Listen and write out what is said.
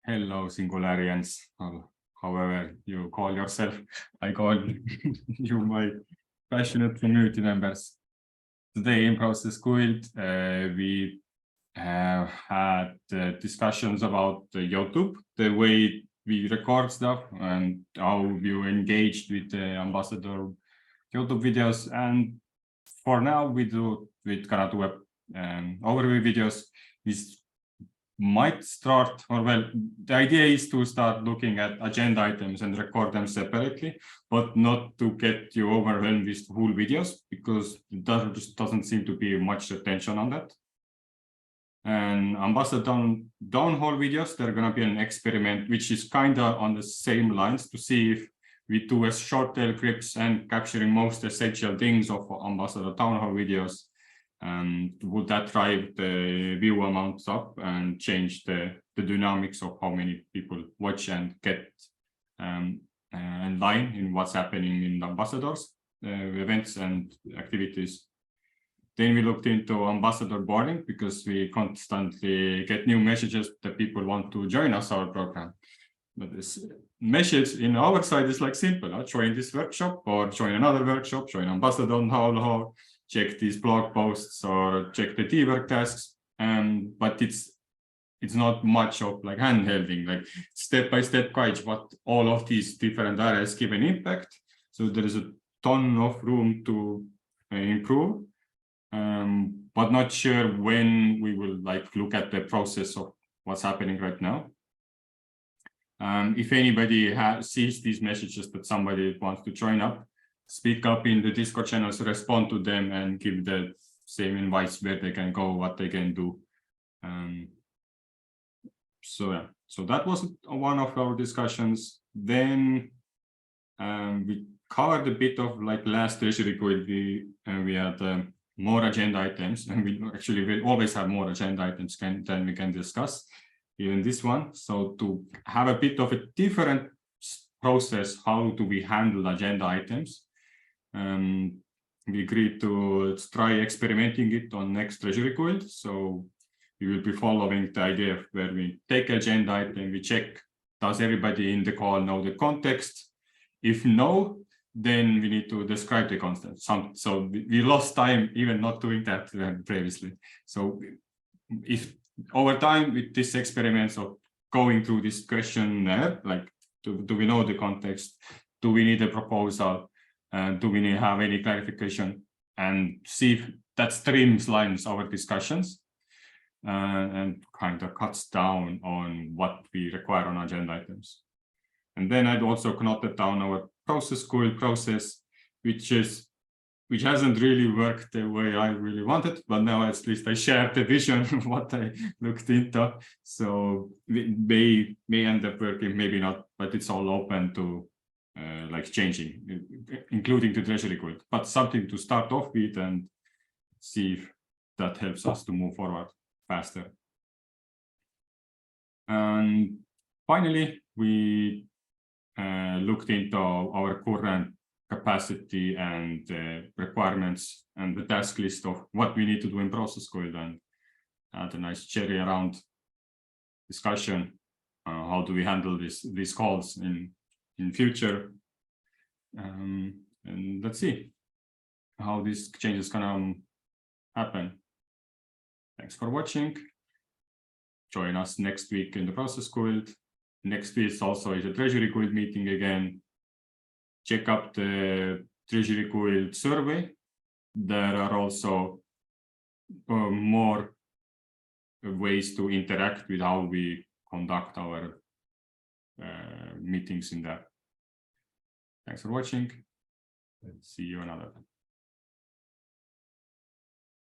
Hello, Singularians, or however you call yourself. I call you my passionate community members. Today in Process Guild, we have had discussions about YouTube, the way we record stuff and how you engaged with the Ambassador YouTube videos. And for now, we're gonna do overview videos. We might start, or well, the idea is to start looking at agenda items and record them separately, but not to get you overwhelmed with whole videos, because there just doesn't seem to be much attention on that. And Ambassador downhole videos, they're going to be an experiment, which is kind of on the same lines to see if we do a short tail clips and capturing most essential things of Ambassador downhole videos. Would that drive the view amounts up and change the dynamics of how many people watch and get in line in what's happening in the ambassadors, events and activities? Then we looked into ambassador boarding, because we constantly get new messages that people want to join us, our program. But this message in our side is like simple: join this workshop or join another workshop, join ambassador on how, check these blog posts or check the T-work tasks. But it's not much of like hand-holding, like step-by-step guides what all of these different areas give an impact. So there is a ton of room to improve, but not sure when we will like look at the process of what's happening right now. If anybody sees these messages that somebody wants to join up, speak up in the Discord channels, respond to them, and give the same invites where they can go, what they can do. So that was one of our discussions. Then we covered a bit of like last Treasury Guild. We had more agenda items, and we always have more agenda items than we can discuss, even this one. So to have a bit of a different process, how do we handle agenda items? We agreed to try experimenting it on next Treasury Guild. So we will be following the idea of where we take agenda item, we check, does everybody in the call know the context? If no, then we need to describe the context. So we lost time even not doing that previously. So if over time with this experiment of going through this questionnaire, like do we know the context? Do we need a proposal? Do we need to have any clarification? And see if that streamlines our discussions and kind of cuts down on what we require on agenda items. And then I'd also noted down our process Guild process, which hasn't really worked the way I really wanted, but now at least I shared the vision of what I looked into. So it may end up working, maybe not, but it's all open to like changing, including the Treasury Guild, but something to start off with and see if that helps us to move forward faster. And finally, we looked into our current capacity and requirements and the task list of what we need to do in Process Guild, and had a nice cherry around discussion. How do we handle these calls in future? And let's see how these changes gonna happen. Thanks for watching. Join us next week in the Process Guild. Next week also is a Treasury Guild meeting again. Check up the Treasury Guild survey. There are also more ways to interact with how we conduct our meetings in there. Thanks for watching. See you another time.